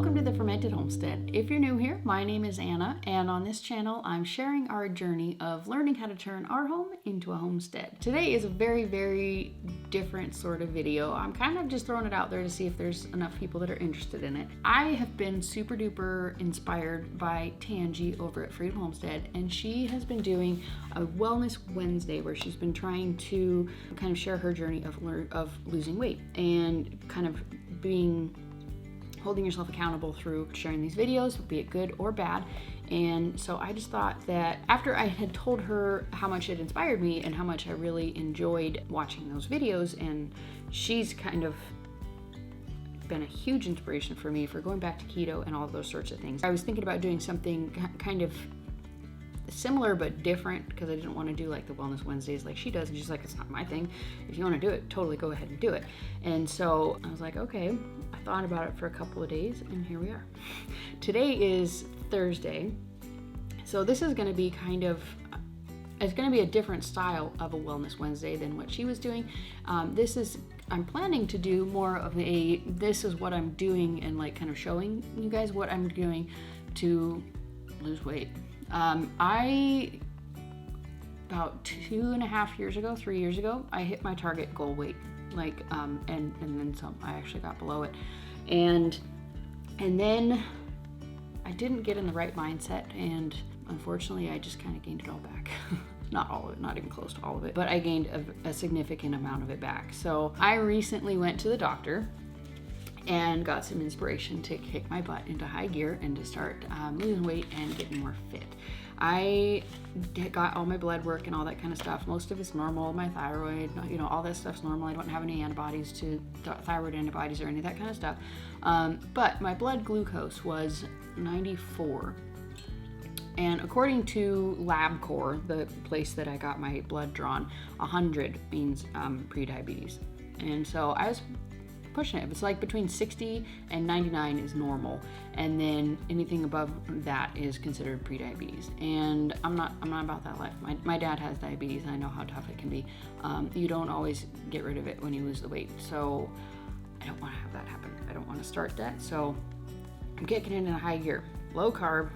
Welcome to the Fermented Homestead. If you're new here, my name is Anna, and on this channel, I'm sharing our journey of learning how to turn our home into a homestead. Today is a very, very different sort of video. I'm kind of just throwing it out there to see if there's enough people that are interested in it. I have been super duper inspired by Tangi over at Freedom Homestead, and she has been doing a Wellness Wednesday where she's been trying to kind of share her journey of losing weight and kind of holding yourself accountable through sharing these videos, be it good or bad. And so I just thought that after I had told her how much it inspired me and how much I really enjoyed watching those videos, and she's kind of been a huge inspiration for me for going back to keto and all of those sorts of things. I was thinking about doing something kind of similar but different because I didn't want to do like the Wellness Wednesdays like she does, and she's like, it's not my thing. If you want to do it, totally go ahead and do it. And so I was like, okay. I thought about it for a couple of days, and here we are. Today is Thursday, so this is going to be it's going to be a different style of a Wellness Wednesday than what she was doing. I'm planning to do more of this is what I'm doing, and like kind of showing you guys what I'm doing to lose weight. About 3 years ago, I hit my target goal weight, and then some. I actually got below it, and then I didn't get in the right mindset, and unfortunately, I just kind of gained it all back. Not all of it, not even close to all of it, but I gained a significant amount of it back. So I recently went to the doctor and got some inspiration to kick my butt into high gear and to start losing weight and getting more fit. I got all my blood work and all that kind of stuff. Most of it's normal. My thyroid, all that stuff's normal. I don't have any antibodies to thyroid antibodies or any of that kind of stuff. But my blood glucose was 94. And according to LabCorp, the place that I got my blood drawn, 100 means pre-diabetes. And so I was pushing it. It's like between 60 and 99 is normal, and then anything above that is considered pre-diabetes. And I'm not about that life. My dad has diabetes, and I know how tough it can be. You don't always get rid of it when you lose the weight, so I don't want to have that happen. I don't want to start that, so I'm kicking it in a high gear. Low carb,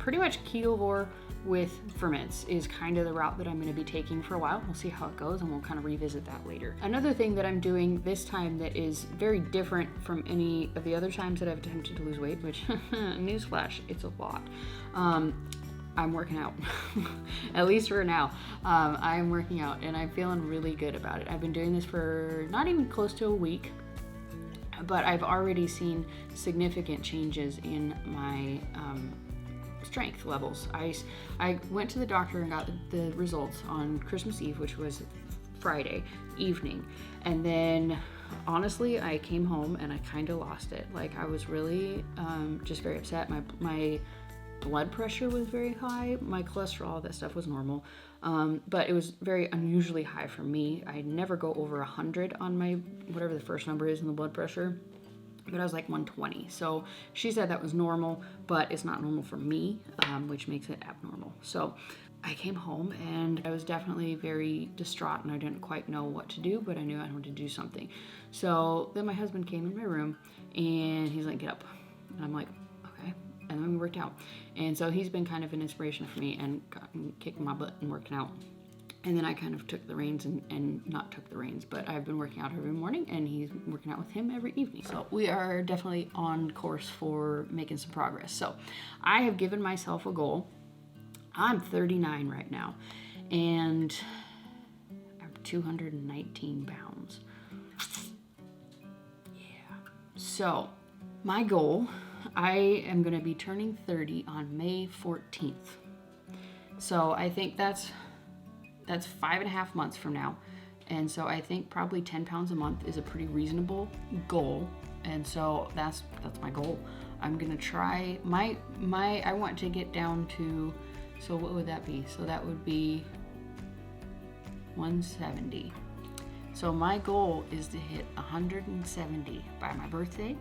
pretty much ketovore with ferments is kind of the route that I'm going to be taking for a while. We'll see how it goes, and we'll kind of revisit that later. Another thing that I'm doing this time that is very different from any of the other times that I've attempted to lose weight, which newsflash, it's a lot. I'm working out. At least for now. I'm working out, and I'm feeling really good about it. I've been doing this for not even close to a week, but I've already seen significant changes in my strength levels. I went to the doctor and got the results on Christmas Eve, which was Friday evening, and then honestly I came home and I kind of lost it. Like, I was really just very upset. My blood pressure was very high. My cholesterol, all that stuff was normal, but it was very unusually high for me. I never go over 100 on my whatever the first number is in the blood pressure, but I was like 120. So she said that was normal, but it's not normal for me, which makes it abnormal. So I came home and I was definitely very distraught, and I didn't quite know what to do, but I knew I wanted to do something. So then my husband came in my room and he's like, get up. And I'm like, okay. And then we worked out. And so he's been kind of an inspiration for me and kicking my butt and working out. And then I kind of took the reins and not took the reins, but I've been working out every morning, and he's working out with him every evening. So we are definitely on course for making some progress. So I have given myself a goal. I'm 39 right now, and I'm 219 pounds. Yeah. So my goal, I am going to be turning 30 on May 14th. So I think that's 5.5 months from now. And so I think probably 10 pounds a month is a pretty reasonable goal. And so that's my goal. I'm going to try I want to get down to, so what would that be? So that would be 170. So my goal is to hit 170 by my birthday.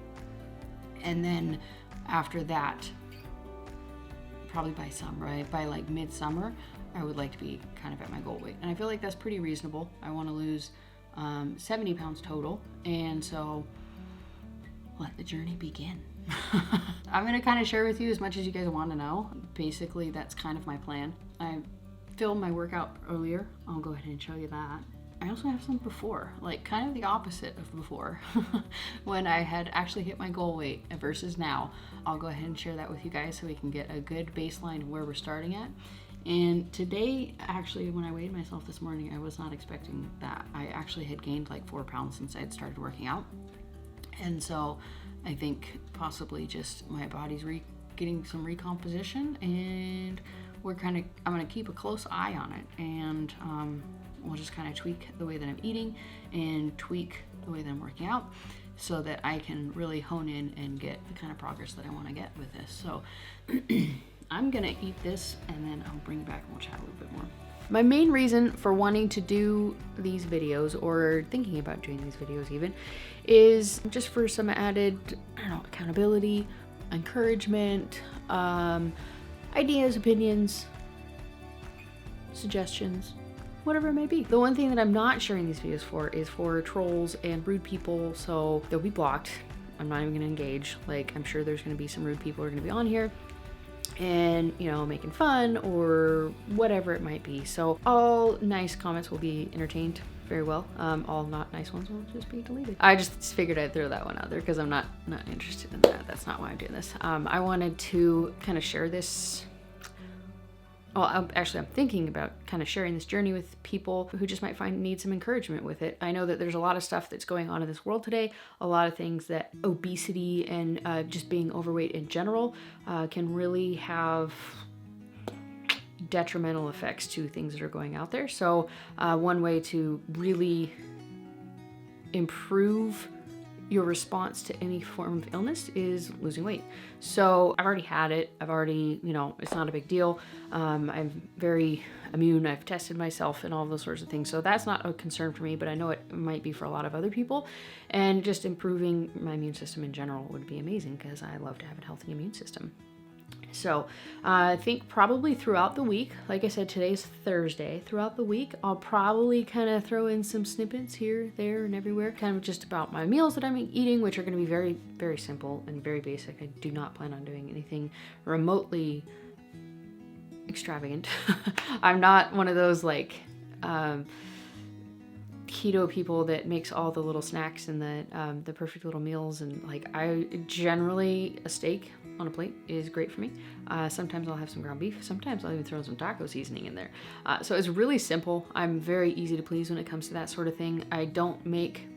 And then after that, probably by summer, right? By like midsummer, I would like to be kind of at my goal weight. And I feel like that's pretty reasonable. I want to lose 70 pounds total. And so let the journey begin. I'm gonna kind of share with you as much as you guys want to know. Basically, that's kind of my plan. I filmed my workout earlier. I'll go ahead and show you that. I also have some before, like kind of the opposite of before, when I had actually hit my goal weight versus now. I'll go ahead and share that with you guys so we can get a good baseline of where we're starting at. And today, actually, when I weighed myself this morning, I was not expecting that. I actually had gained like 4 pounds since I had started working out. And so I think possibly just my body's getting some recomposition, and I'm gonna keep a close eye on it, and we'll just kind of tweak the way that I'm eating and tweak the way that I'm working out so that I can really hone in and get the kind of progress that I want to get with this. So I'm gonna eat this and then I'll bring it back and we'll chat a little bit more. My main reason for wanting to do these videos, or thinking about doing these videos even, is just for some added, accountability, encouragement, ideas, opinions, suggestions, whatever it may be. The one thing that I'm not sharing these videos for is for trolls and rude people, so they'll be blocked. I'm not even gonna engage. Like, I'm sure there's gonna be some rude people who are gonna be on here and, making fun or whatever it might be. So all nice comments will be entertained very well. All not nice ones will just be deleted. I just figured I'd throw that one out there because I'm not interested in that. That's not why I'm doing this. I wanted to kind of share this. Well, I'm thinking about kind of sharing this journey with people who just might need some encouragement with it. I know that there's a lot of stuff that's going on in this world today, a lot of things that obesity and just being overweight in general can really have detrimental effects to things that are going out there. So one way to really improve your response to any form of illness is losing weight. So I've already had it. It's not a big deal. I'm very immune. I've tested myself and all those sorts of things. So that's not a concern for me, but I know it might be for a lot of other people. And just improving my immune system in general would be amazing because I love to have a healthy immune system. So I think probably throughout the week, like I said, today's Thursday, throughout the week, I'll probably kind of throw in some snippets here, there, and everywhere, kind of just about my meals that I'm eating, which are going to be very, very simple and very basic. I do not plan on doing anything remotely extravagant. I'm not one of those keto people that makes all the little snacks and the perfect little meals, and a steak on a plate is great for me. Sometimes I'll have some ground beef. Sometimes I'll even throw some taco seasoning in there. So it's really simple. I'm very easy to please when it comes to that sort of thing. I don't make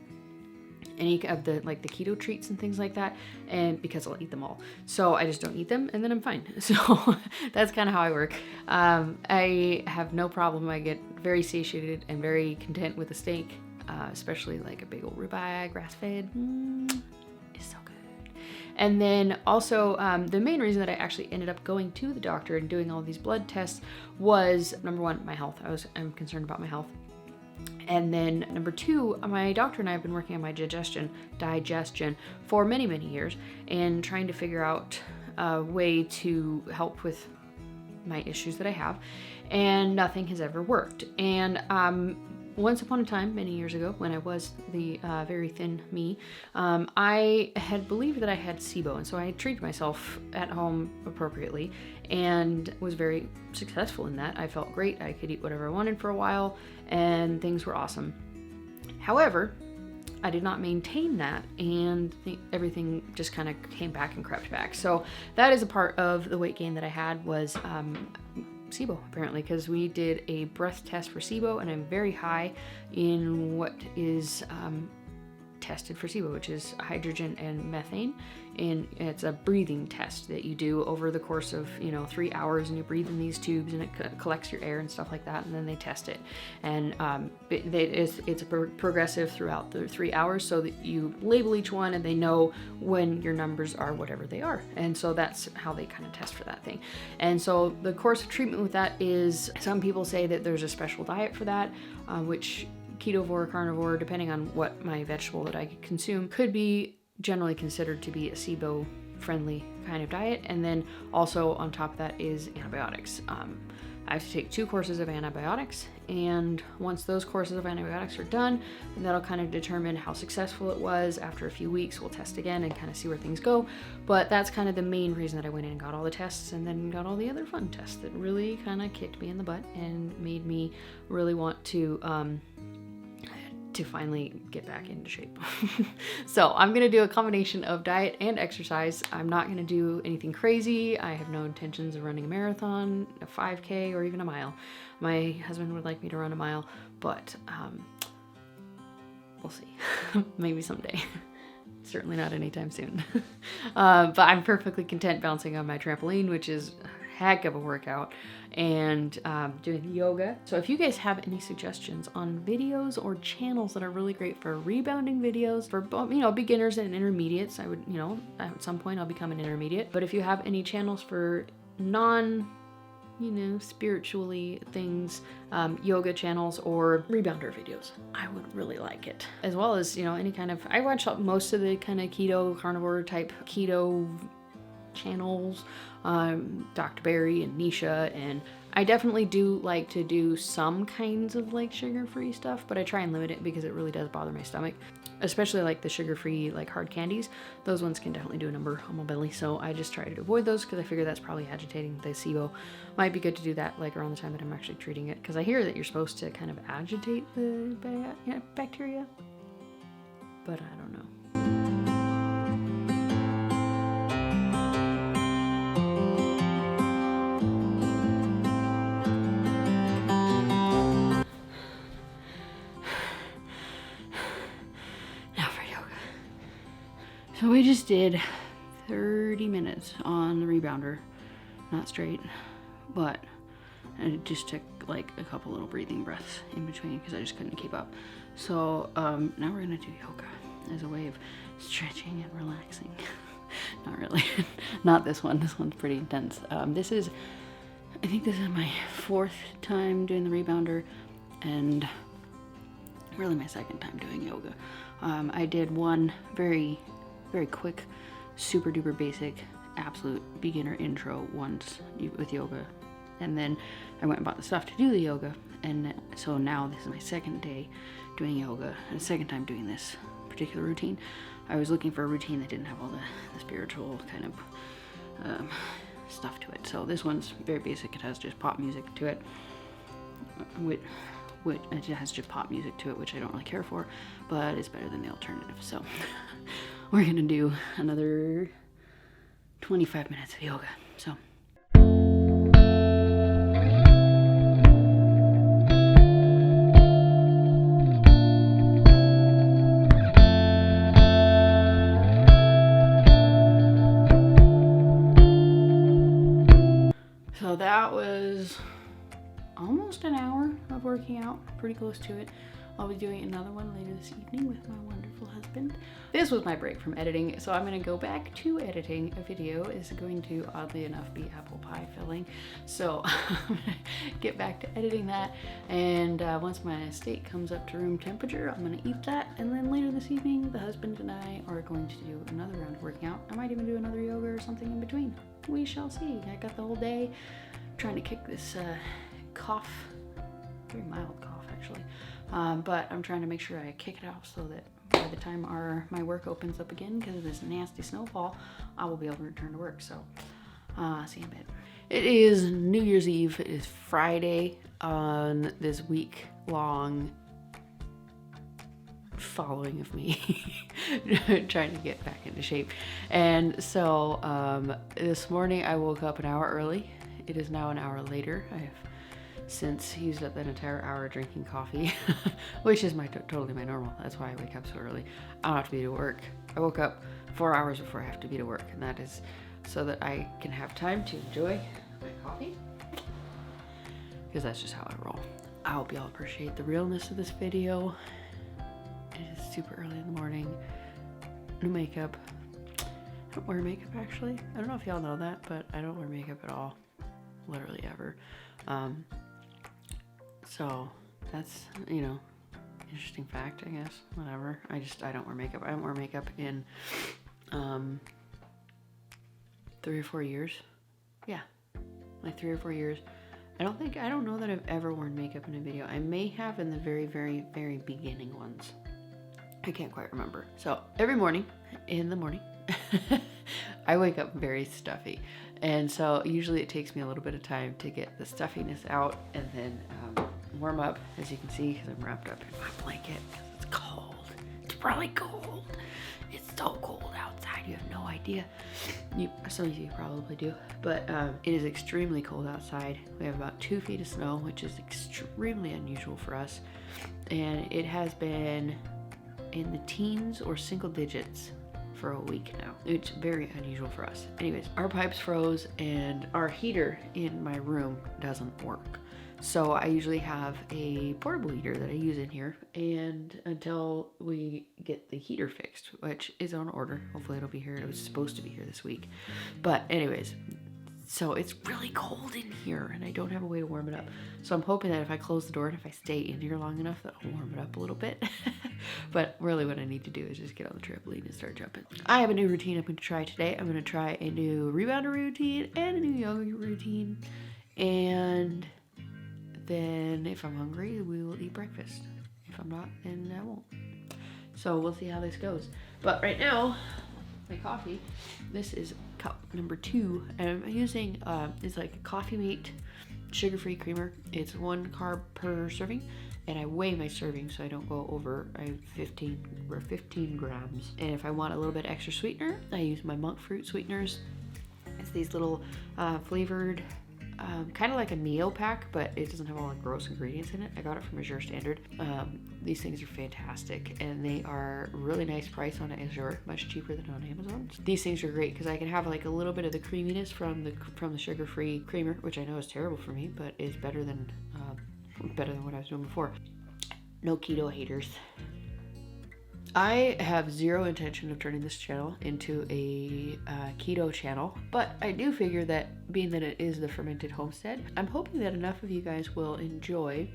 any of the keto treats and things like that, and because I'll eat them all. So I just don't eat them and then I'm fine. So that's kind of how I work. I have no problem. I get very satiated and very content with a steak, especially like a big old ribeye, grass-fed. It's so good. And then also the main reason that I actually ended up going to the doctor and doing all these blood tests was, number one, my health. I'm concerned about my health. And then number two, my doctor and I have been working on my digestion for many, many years and trying to figure out a way to help with my issues that I have, and nothing has ever worked. And once upon a time, many years ago, when I was the very thin me, I had believed that I had SIBO, and so I treated myself at home appropriately and was very successful in that. I felt great. I could eat whatever I wanted for a while, and things were awesome. However, I did not maintain that, and everything just kind of came back and crept back. So that is a part of the weight gain that I had was SIBO, apparently, because we did a breath test for SIBO, and I'm very high in what is tested for SIBO, which is hydrogen and methane, and it's a breathing test that you do over the course of 3 hours, and you breathe in these tubes, and it collects your air and stuff like that, and then they test it, and it's progressive throughout the 3 hours, so that you label each one and they know when your numbers are whatever they are, and so that's how they kind of test for that thing. And so the course of treatment with that is, some people say that there's a special diet for that, which ketovore, carnivore, depending on what my vegetable that I consume, could be generally considered to be a SIBO friendly kind of diet. And then also on top of that is antibiotics. I have to take 2 courses of antibiotics, and once those courses of antibiotics are done, that'll kind of determine how successful it was. After a few weeks, we'll test again and kind of see where things go. But that's kind of the main reason that I went in and got all the tests, and then got all the other fun tests that really kind of kicked me in the butt and made me really want to finally get back into shape. So I'm gonna do a combination of diet and exercise. I'm not gonna do anything crazy. I have no intentions of running a marathon, a 5K, or even a mile. My husband would like me to run a mile, but we'll see. Maybe someday. Certainly not anytime soon. But I'm perfectly content bouncing on my trampoline, which is a heck of a workout, and doing yoga. So if you guys have any suggestions on videos or channels that are really great for rebounding videos for, you know, beginners and intermediates, I would, you know, at some point I'll become an intermediate. But if you have any channels for non, you know, spiritually things, yoga channels or rebounder videos, I would really like it. As well as, you know, any kind of, I watch most of the kind of keto, carnivore type keto channels, Dr. Barry and Nisha, and I definitely do like to do some kinds of like sugar-free stuff, but I try and limit it because it really does bother my stomach, especially like the sugar-free like hard candies. Those ones can definitely do a number on my belly, so I just try to avoid those because I figure that's probably agitating the SIBO. Might be good to do that like around the time that I'm actually treating it, because I hear that you're supposed to kind of agitate the bacteria, but I don't know. So we just did 30 minutes on the rebounder, not straight, but it just took like a couple little breathing breaths in between because I just couldn't keep up. So now we're gonna do yoga as a way of stretching and relaxing. Not really, not this one. This one's pretty intense. I think this is my 4th time doing the rebounder, and really my 2nd time doing yoga. I did one very quick, super duper basic, absolute beginner intro once with yoga, and then I went and bought the stuff to do the yoga, and so now this is my 2nd day doing yoga and 2nd time doing this particular routine. I was looking for a routine that didn't have all the spiritual kind of stuff to it. So this one's very basic. It has just pop music to it, which it has just pop music to it, which I don't really care for, but it's better than the alternative. So we're gonna do another 25 minutes of yoga. So that was almost an hour of working out, pretty close to it. I'll be doing another one later this evening with my wonderful husband. This was my break from editing, so I'm gonna go back to editing. A video is going to, oddly enough, be apple pie filling. So I'm gonna get back to editing that, and once my steak comes up to room temperature, I'm gonna eat that, and then later this evening, the husband and I are going to do another round of working out. I might even do another yoga or something in between. We shall see. I got the whole day trying to kick this cough, very mild cough actually, but I'm trying to make sure I kick it off so that by the time my work opens up again, because of this nasty snowfall, I will be able to return to work. So see you in a bit. It is New Year's Eve. It is Friday on this week-long following of me trying to get back into shape. And so this morning I woke up an hour early. It is now an hour later. I have since used up that entire hour drinking coffee, which is totally my normal. That's why I wake up so early. I don't have to be to work. I woke up 4 hours before I have to be to work, and that is so that I can have time to enjoy my coffee, because that's just how I roll. I hope y'all appreciate the realness of this video. It is super early in the morning. No makeup. I don't wear makeup actually. I don't know if y'all know that, but I don't wear makeup at all. Literally ever. So that's, you know, interesting fact, I guess. Whatever. I don't wear makeup. I haven't worn makeup in 3 or 4 years. Yeah, like 3 or 4 years. I don't know that I've ever worn makeup in a video. I may have in the very, very, very beginning ones. I can't quite remember. So every morning, in the morning, I wake up very stuffy. And so usually it takes me a little bit of time to get the stuffiness out and then warm up, as you can see, because I'm wrapped up in my blanket because it's cold. It's really cold. It's so cold outside. You have no idea. Some of you probably do, but it is extremely cold outside. We have about 2 feet of snow, which is extremely unusual for us. And it has been in the teens or single digits for a week now. It's very unusual for us. Anyways, our pipes froze and our heater in my room doesn't work. So I usually have a portable heater that I use in here, and until we get the heater fixed, which is on order, hopefully it'll be here. It was supposed to be here this week. But anyways, so it's really cold in here and I don't have a way to warm it up. So I'm hoping that if I close the door and if I stay in here long enough, that I'll warm it up a little bit. But really what I need to do is just get on the trampoline and start jumping. I have a new routine I'm going to try today. I'm going to try a new rebounder routine and a new yoga routine. And then if I'm hungry, we will eat breakfast. If I'm not, then I won't. So we'll see how this goes. But right now, my coffee, this is cup number 2, and I'm using it's like a Coffee Mate sugar-free creamer. It's 1 carb per serving, and I weigh my serving so I don't go over. I have 15 grams. And if I want a little bit extra sweetener, I use my monk fruit sweeteners. It's these little flavored, kind of like a Neo pack, but it doesn't have all the gross ingredients in it. I got it from Azure Standard. These things are fantastic, and they are really nice price on Azure, much cheaper than on Amazon. These things are great because I can have like a little bit of the creaminess from the sugar-free creamer, which I know is terrible for me, but is better than what I was doing before. No keto haters. I have zero intention of turning this channel into a keto channel, but I do figure that being that it is the fermented homestead, I'm hoping that enough of you guys will enjoy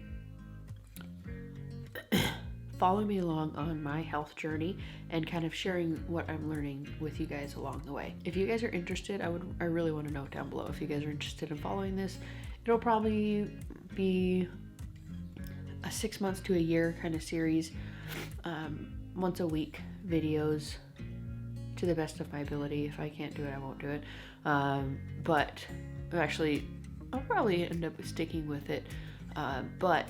following me along on my health journey and kind of sharing what I'm learning with you guys along the way. If you guys are interested, I really want to know down below. If you guys are interested in following this, it'll probably be a 6 months to a year kind of series. Once a week videos to the best of my ability. If I can't do it, I won't do it. But actually, I'll probably end up sticking with it. But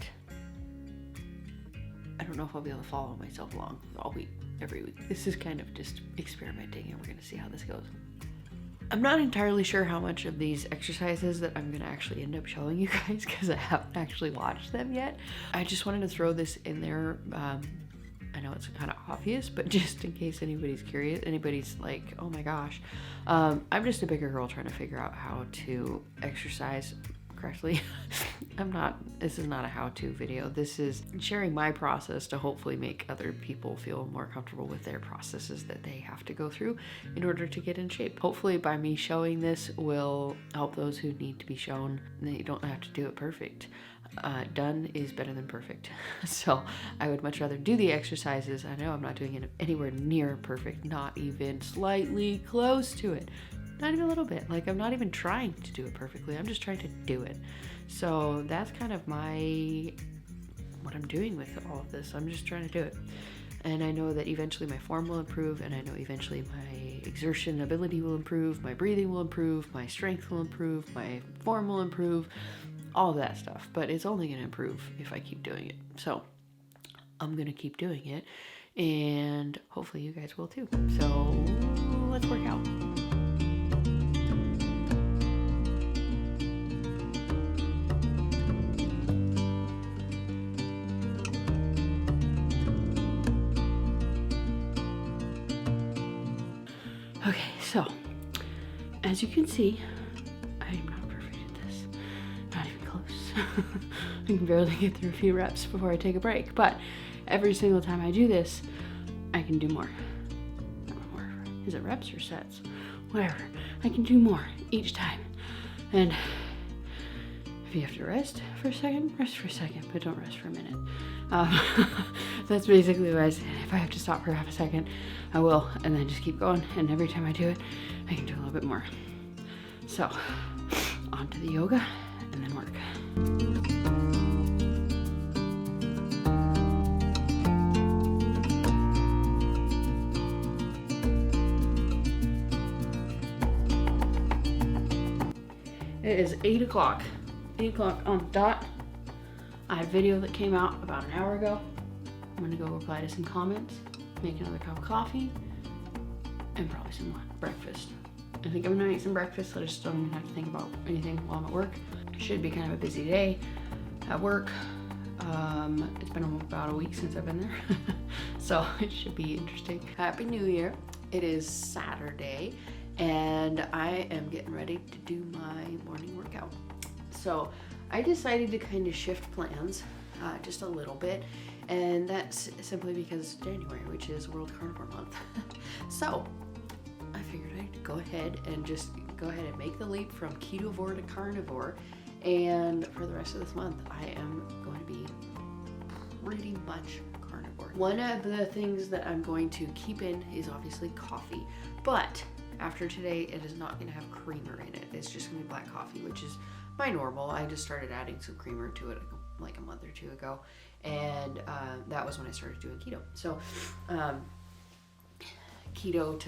I don't know if I'll be able to follow myself along all week, every week. This is kind of just experimenting, and we're going to see how this goes. I'm not entirely sure how much of these exercises that I'm going to actually end up showing you guys because I haven't actually watched them yet. I just wanted to throw this in there. I know it's kind of obvious, but just in case anybody's curious, anybody's like, oh my gosh. I'm just a bigger girl trying to figure out how to exercise correctly. This is not a how-to video. This is sharing my process to hopefully make other people feel more comfortable with their processes that they have to go through in order to get in shape. Hopefully by me showing this will help those who need to be shown. You don't have to do it perfect. Done is better than perfect. So I would much rather do the exercises. I know I'm not doing it anywhere near perfect, not even slightly close to it. Not even a little bit. Like, I'm not even trying to do it perfectly. I'm just trying to do it. So that's kind of what I'm doing with all of this. I'm just trying to do it. And I know that eventually my form will improve, and I know eventually my exertion ability will improve, my breathing will improve, my strength will improve, my form will improve, all of that stuff. But it's only going to improve if I keep doing it. So I'm going to keep doing it, and hopefully you guys will too. So let's work out. Okay, so as you can see, I am not perfect at this. Not even close. I can barely get through a few reps before I take a break, but every single time I do this, I can do more. Is it reps or sets? Whatever. I can do more each time. And if you have to rest for a second, rest for a second, but don't rest for a minute. That's basically what I said. If I have to stop for half a second, I will, and then just keep going. And every time I do it, I can do a little bit more. So, on to the yoga, and then work. It is 8 o'clock. 8 o'clock on the dot. I had a video that came out about an hour ago. I'm gonna go reply to some comments, make another cup of coffee, and probably some breakfast. I think I'm gonna eat some breakfast so I just don't even have to think about anything while I'm at work. It should be kind of a busy day at work. It's been about a week since I've been there, so it should be interesting. Happy New Year. It is Saturday, and I am getting ready to do my morning workout. So I decided to kind of shift plans just a little bit, and that's simply because January, which is World Carnivore Month. So I figured I'd go ahead and make the leap from ketovore to carnivore, and for the rest of this month I am going to be pretty much carnivore. One of the things that I'm going to keep in is obviously coffee, but after today it is not going to have creamer in it. It's just going to be black coffee, which is my normal. I just started adding some creamer to it like a month or two ago, and that was when I started doing keto. So ketovore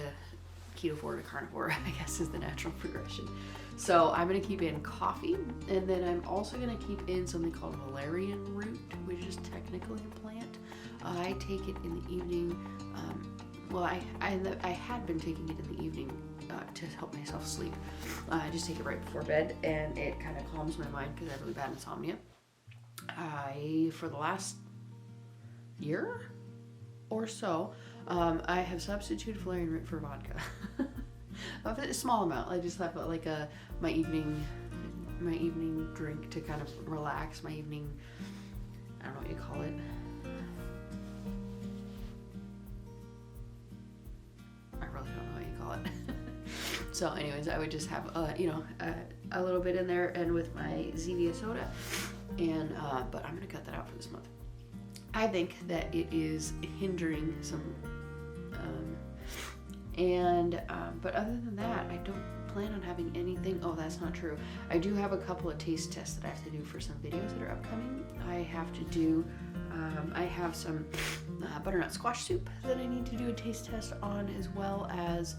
to carnivore, I guess, is the natural progression. So I'm gonna keep in coffee, and then I'm also gonna keep in something called valerian root, which is technically a plant. I take it in the evening. Well, I had been taking it in the evening to help myself sleep. I just take it right before bed, and it kind of calms my mind because I have really bad insomnia. For the last year or so, I have substituted valerian root for vodka. A small amount. I just have like my evening drink to kind of relax. My evening, I don't know what you call it. I really don't know what you call it. So anyways, I would just have a little bit in there, and with my Zevia soda, and but I'm gonna cut that out for this month. I think that it is hindering some, but other than that, I don't plan on having anything. Oh, that's not true. I do have a couple of taste tests that I have to do for some videos that are upcoming. I have to do, I have some butternut squash soup that I need to do a taste test on, as well as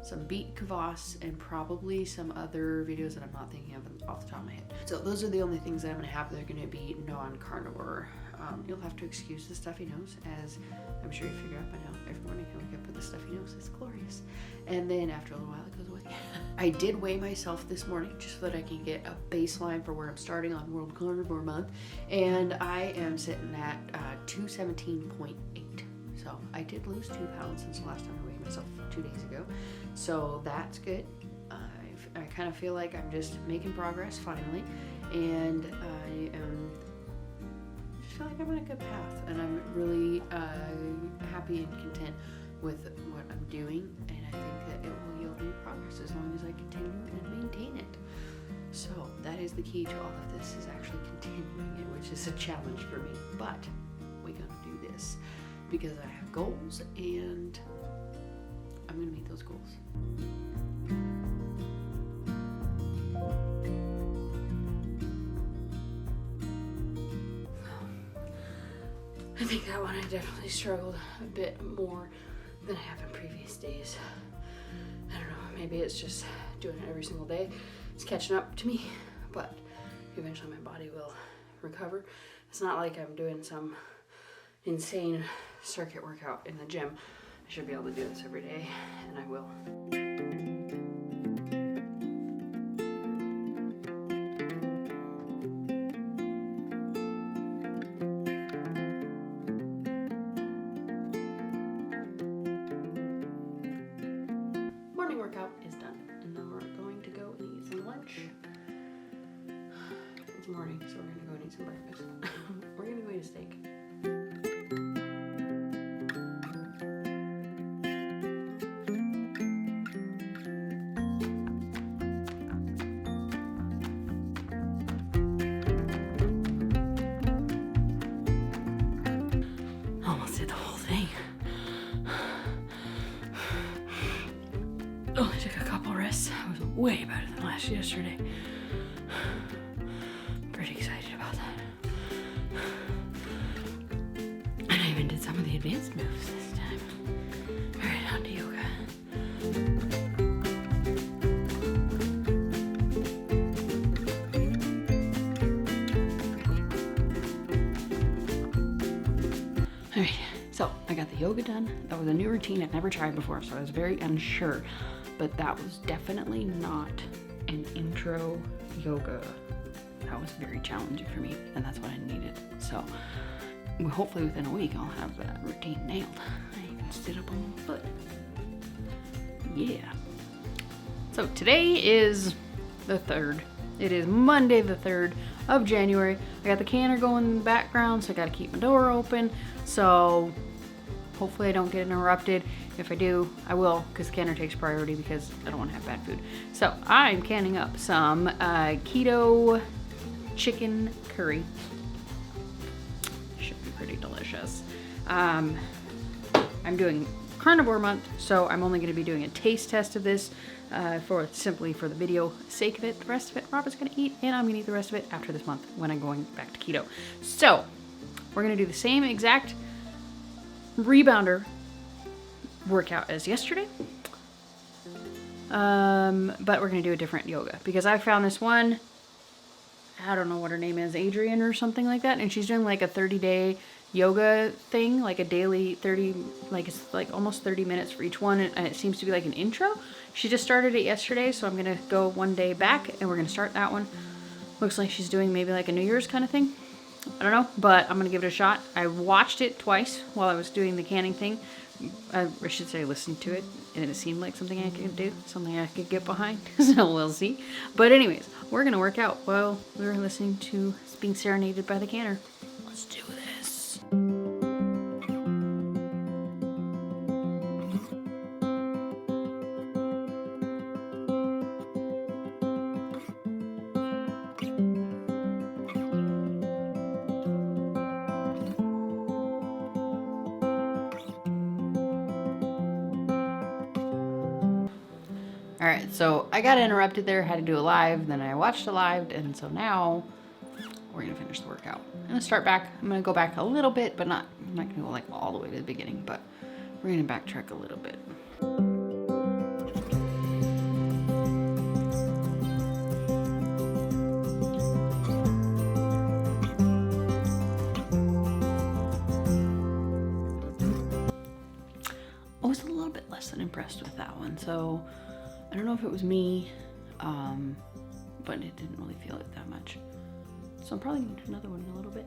some beet kvass, and probably some other videos that I'm not thinking of off the top of my head. So those are the only things that I'm gonna have that are gonna be non-carnivore. You'll have to excuse the stuffy nose, as I'm sure you figure out by now. Every morning I wake up with a stuffy nose. It's glorious. And then after a little while it goes away. I did weigh myself this morning just so that I can get a baseline for where I'm starting on World Carnivore Month, and I am sitting at 217.8. So I did lose 2 pounds since the last time I weighed myself 2 days ago. So that's good. I kind of feel like I'm just making progress finally, and I feel like I'm on a good path, and I'm really happy and content with what I'm doing, and I think that it will yield me progress as long as I continue and maintain it. So that is the key to all of this, is actually continuing it, which is a challenge for me, but we're gonna do this because I have goals, and I'm gonna meet those goals. I think that one I definitely struggled a bit more than I have in previous days. I don't know, maybe it's just doing it every single day. It's catching up to me, but eventually my body will recover. It's not like I'm doing some insane circuit workout in the gym. I should be able to do this every day, and I will. Morning workout is done, and now we're going to go and eat some lunch. It's morning, so we're gonna go and eat some breakfast. We're gonna go eat a steak. Almost did the whole thing. progress. I was way better than yesterday. Pretty excited about that. And I even did some of the advanced moves this time. All right, on to yoga. All right, so I got the yoga done. That was a new routine I'd never tried before, so I was very unsure, but that was definitely not an intro yoga. That was very challenging for me, and that's what I needed. So hopefully within a week I'll have that routine nailed. I even stood up on my foot. Yeah. So today is the 3rd. It is Monday the 3rd of January. I got the canner going in the background, so I gotta keep my door open. So hopefully I don't get interrupted. If I do, I will, because the canner takes priority because I don't want to have bad food. So I'm canning up some keto chicken curry. Should be pretty delicious. I'm doing carnivore month, so I'm only going to be doing a taste test of this simply for the video sake of it. The rest of it Rob is going to eat, and I'm going to eat the rest of it after this month when I'm going back to keto. So we're going to do the same exact rebounder workout as yesterday, but we're going to do a different yoga because I found this one, I don't know what her name is, Adrian or something like that, and she's doing like a 30-day yoga thing, like a daily 30, like it's like almost 30 minutes for each one, and it seems to be like an intro. She just started it yesterday, so I'm gonna go one day back and we're gonna start that one. Looks like she's doing maybe like a New Year's kind of thing. I don't know, but I'm gonna give it a shot. I watched it twice while I was doing the canning thing. I should say listened to it, and it seemed like something I could do, something I could get behind, so we'll see. But anyways, we're gonna work out while we're listening to being serenaded by the canner. Let's do this. All right, so I got interrupted there, had to do a live, then I watched a live, and so now we're gonna finish the workout. I'm gonna start back. I'm gonna go back a little bit, but I'm not gonna go like all the way to the beginning, but we're gonna backtrack a little bit. I was a little bit less than impressed with that one, so I don't know if it was me, but it didn't really feel it that much. So I'm probably gonna do another one in a little bit.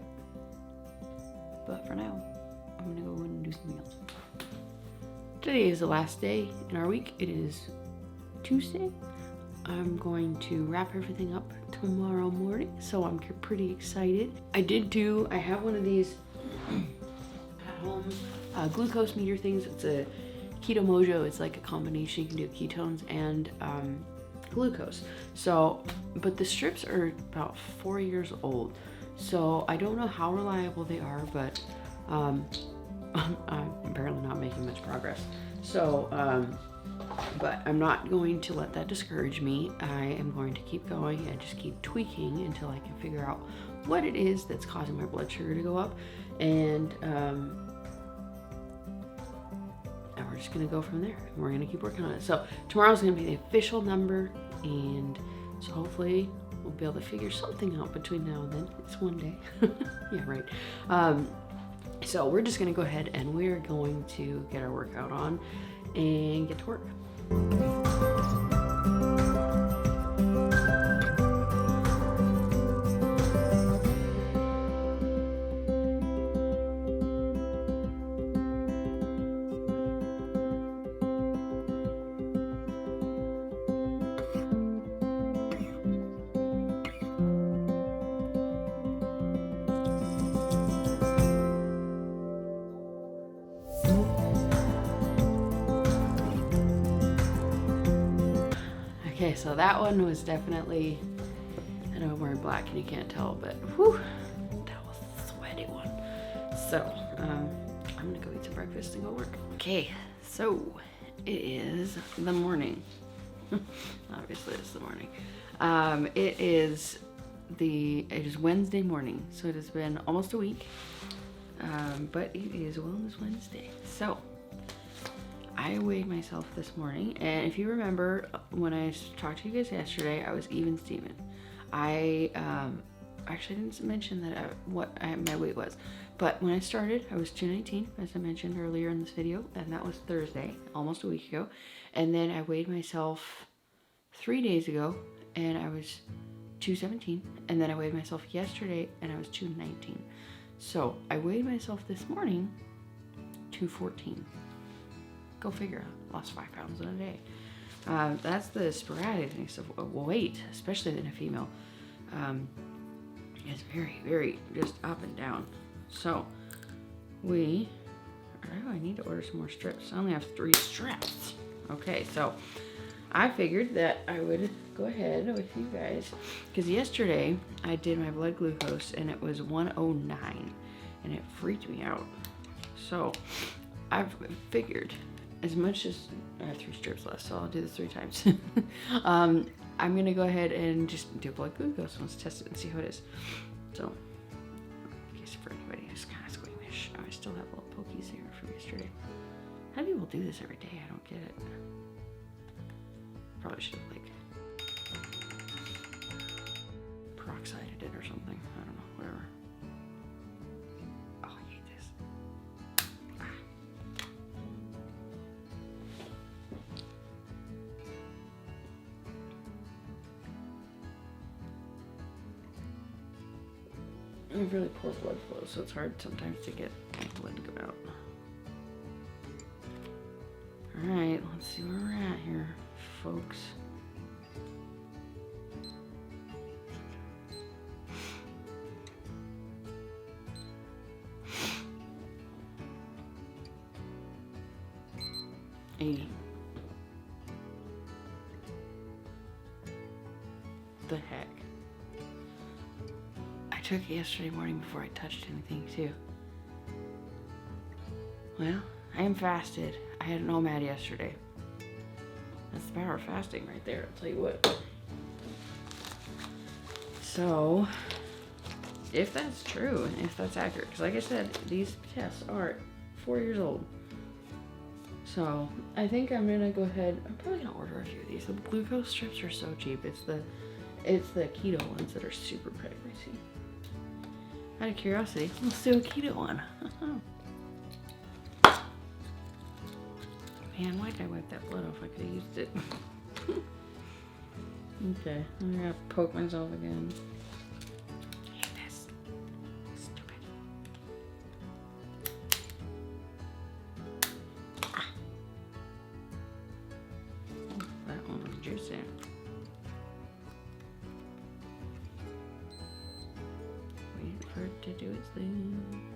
But for now, I'm gonna go and do something else. Today is the last day in our week. It is Tuesday. I'm going to wrap everything up tomorrow morning, so I'm pretty excited. I have one of these at home glucose meter things. It's a Keto Mojo. It's like a combination. You can do ketones and glucose. So, but the strips are about 4 years old, so I don't know how reliable they are, but I'm apparently not making much progress. So, but I'm not going to let that discourage me. I am going to keep going and just keep tweaking until I can figure out what it is that's causing my blood sugar to go up, and we're just gonna go from there. We're gonna keep working on it. So tomorrow's gonna be the official number, and so hopefully we'll be able to figure something out between now and then. It's one day. Yeah, right. So we're just gonna go ahead and we're going to get our workout on and get to work. Okay, so that one was definitely, I know I'm wearing black and you can't tell, but whew, that was a sweaty one. So, I'm gonna go eat some breakfast and go work. Okay, so it is the morning Obviously, it's the morning. It is Wednesday morning, so it has been almost a week. But it is Wellness Wednesday. So I weighed myself this morning, and if you remember when I talked to you guys yesterday, I was even Steven. I actually didn't mention that my weight was, but when I started, I was 219, as I mentioned earlier in this video, and that was Thursday, almost a week ago. And then I weighed myself 3 days ago, and I was 217, and then I weighed myself yesterday, and I was 219. So I weighed myself this morning, 214. Go figure, I lost 5 pounds in a day. That's the sporadicness of weight, especially in a female. It's very, very just up and down. So I need to order some more strips. I only have 3 strips. Okay, so I figured that I would go ahead with you guys, because yesterday I did my blood glucose and it was 109, and it freaked me out. So I've figured, as much as I have 3 strips left, so I'll do this 3 times. I'm gonna go ahead and just do blood glucose. Let's test it and see how it is. So, in case for anybody who's kind of squeamish, I still have little pokies here from yesterday. How do people do this every day? I don't get it. Probably should have peroxided it or something. I don't know, whatever. Oh, I hate this. I have really poor blood flow, so it's hard sometimes to get blood to come out. Alright, let's see where we're at here, folks. The heck? I took it yesterday morning before I touched anything too. Well, I am fasted. I had an OMAD yesterday. That's the power of fasting right there, I'll tell you what. So, if that's true, and if that's accurate, because like I said, these tests are 4 years old. So, I think I'm gonna go ahead, I'm probably gonna order a few of these. The glucose strips are so cheap. It's the keto ones that are super pricey. Out of curiosity, let's do a keto one. Man, why did I wipe that blood off? I could have used it. Okay, I'm gonna poke myself again. I hate this. Stupid. Ah. Oh, that one was juicy. Wait for it to do its thing.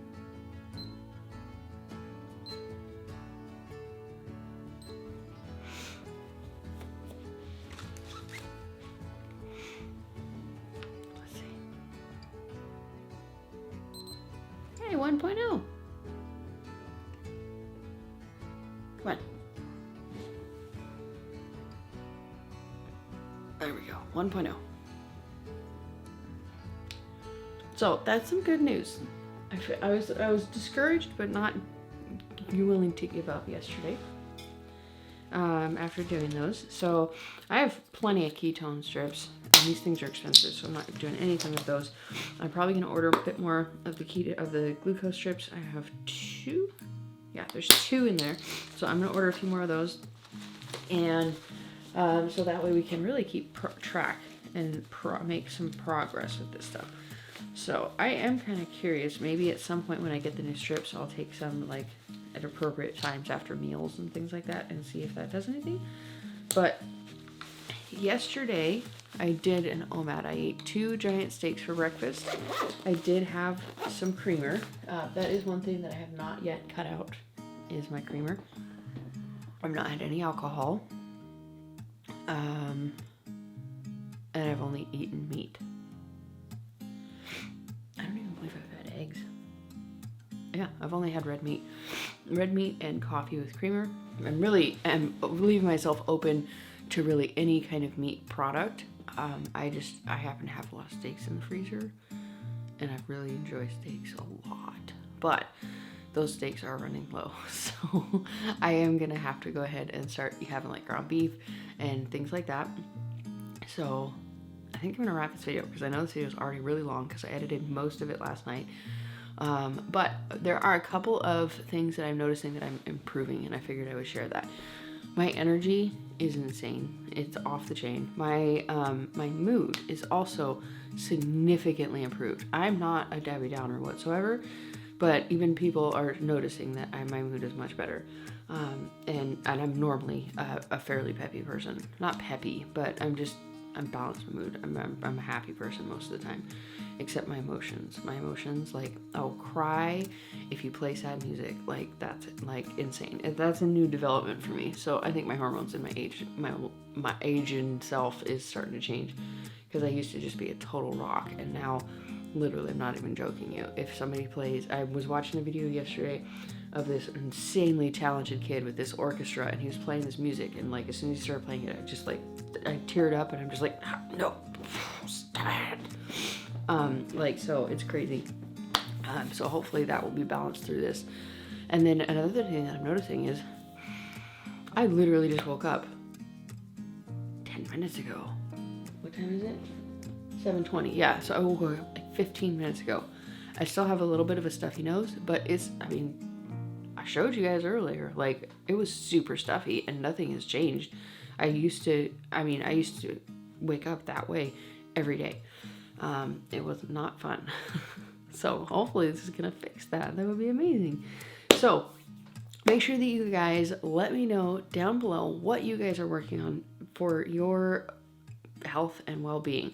Hey, 1.0. Come on. There we go, 1.0. So that's some good news. I was discouraged, but not willing to give up yesterday. After doing those, so I have plenty of ketone strips. And these things are expensive, so I'm not doing anything with those. I'm probably gonna order a bit more of the glucose strips. I have 2. Yeah, there's 2 in there, so I'm gonna order a few more of those, and so that way we can really keep track and make some progress with this stuff. So I am kind of curious. Maybe at some point when I get the new strips, I'll take some like at appropriate times after meals and things like that, and see if that does anything. But yesterday I did an OMAD. I ate 2 giant steaks for breakfast. I did have some creamer. That is one thing that I have not yet cut out, is my creamer. I've not had any alcohol. And I've only eaten meat. I don't even believe I've had eggs. Yeah, I've only had red meat and coffee with creamer. I'm leaving myself open to really any kind of meat product. I happen to have a lot of steaks in the freezer, and I really enjoy steaks a lot, but those steaks are running low, so I am gonna have to go ahead and start having like ground beef and things like that. So I think I'm gonna wrap this video because I know this video is already really long because I edited most of it last night. But there are a couple of things that I'm noticing that I'm improving, and I figured I would share that. My energy is insane. It's off the chain. My mood is also significantly improved. I'm not a Debbie Downer whatsoever, but even people are noticing that my mood is much better. And I'm normally a fairly peppy person. Not peppy, but I'm balanced mood. I'm a happy person most of the time, except my emotions. My emotions, like, I'll cry if you play sad music. Like, that's like insane. That's a new development for me. So I think my hormones and my aging self is starting to change, because I used to just be a total rock, and now literally, I'm not even joking you, if somebody plays, I was watching a video yesterday of this insanely talented kid with this orchestra, and he was playing this music, and like as soon as he started playing it, I teared up, and I'm just like, no, stop. Like, so it's crazy. So hopefully that will be balanced through this. And then another thing that I'm noticing is I literally just woke up 10 minutes ago. What time is it? 7:20. Yeah, so I woke up like 15 minutes ago. I still have a little bit of a stuffy nose, but I showed you guys earlier, like, it was super stuffy and nothing has changed. I used to wake up that way every day. It was not fun. So hopefully this is gonna fix that. That would be amazing. So make sure that you guys let me know down below what you guys are working on for your health and well-being.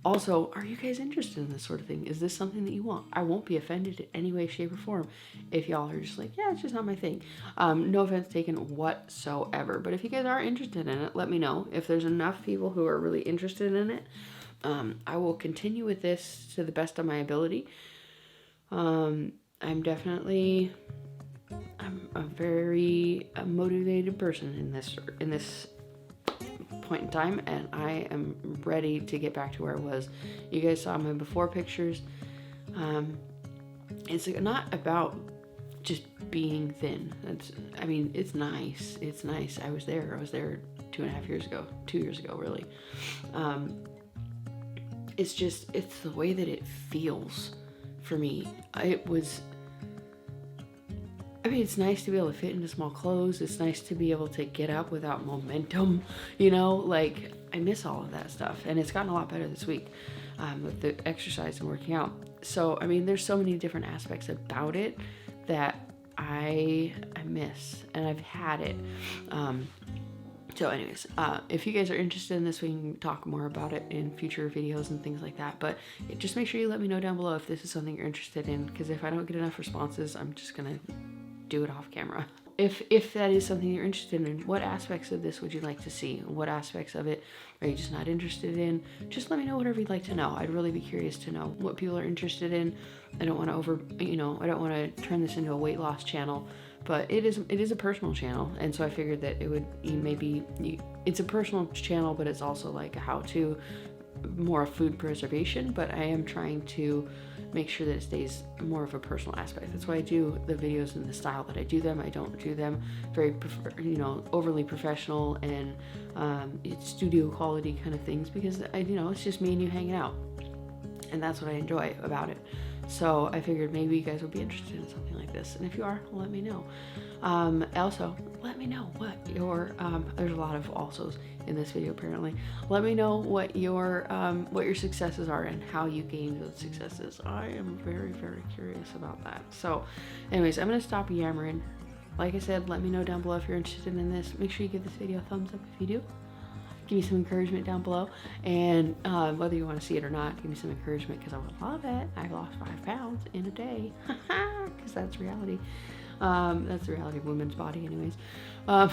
Also, are you guys interested in this sort of thing? Is this something that you want? I won't be offended in any way, shape, or form if y'all are just like, yeah, it's just not my thing. No offense taken whatsoever. But if you guys are interested in it, let me know. If there's enough people who are really interested in it, I will continue with this to the best of my ability. I'm a very motivated person in this point in time, and I am ready to get back to where I was. You guys saw my before pictures. It's not about just being thin. It's nice. It's nice. I was there 2.5 years ago, 2 years ago, really. It's the way that it feels for me. It's nice to be able to fit into small clothes. It's nice to be able to get up without momentum, like, I miss all of that stuff. And it's gotten a lot better this week with the exercise and working out. So, there's so many different aspects about it that I miss, and I've had it. So anyways, if you guys are interested in this, we can talk more about it in future videos and things like that. But just make sure you let me know down below if this is something you're interested in, because if I don't get enough responses, I'm just gonna do it off camera. If that is something you're interested in, what aspects of this would you like to see? What aspects of it are you just not interested in? Just let me know whatever you'd like to know. I'd really be curious to know what people are interested in. I don't want to I don't want to turn this into a weight loss channel, but it is a personal channel, and so I figured that it's a personal channel, but it's also like a how-to, more food preservation, but I am trying to make sure that it stays more of a personal aspect. That's why I do the videos in the style that I do them. I don't do them very, overly professional and it's studio quality kind of things, because it's just me and you hanging out, and that's what I enjoy about it. So I figured maybe you guys would be interested in something like this, and if you are, let me know. Also, let me know what your there's a lot of alsos in this video apparently. Let me know what your successes are and how you gained those successes. I am very, very curious about that. So anyways, I'm gonna stop yammering. Like I said, let me know down below if you're interested in this. Make sure you give this video a thumbs up if you do. Give me some encouragement down below, and whether you want to see it or not, give me some encouragement, because I would love it. I've lost 5 pounds in a day, because that's reality. That's the reality of women's body anyways. All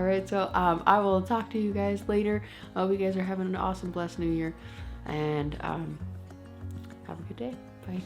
right, so I will talk to you guys later. I hope you guys are having an awesome, blessed new year, and have a good day. Bye.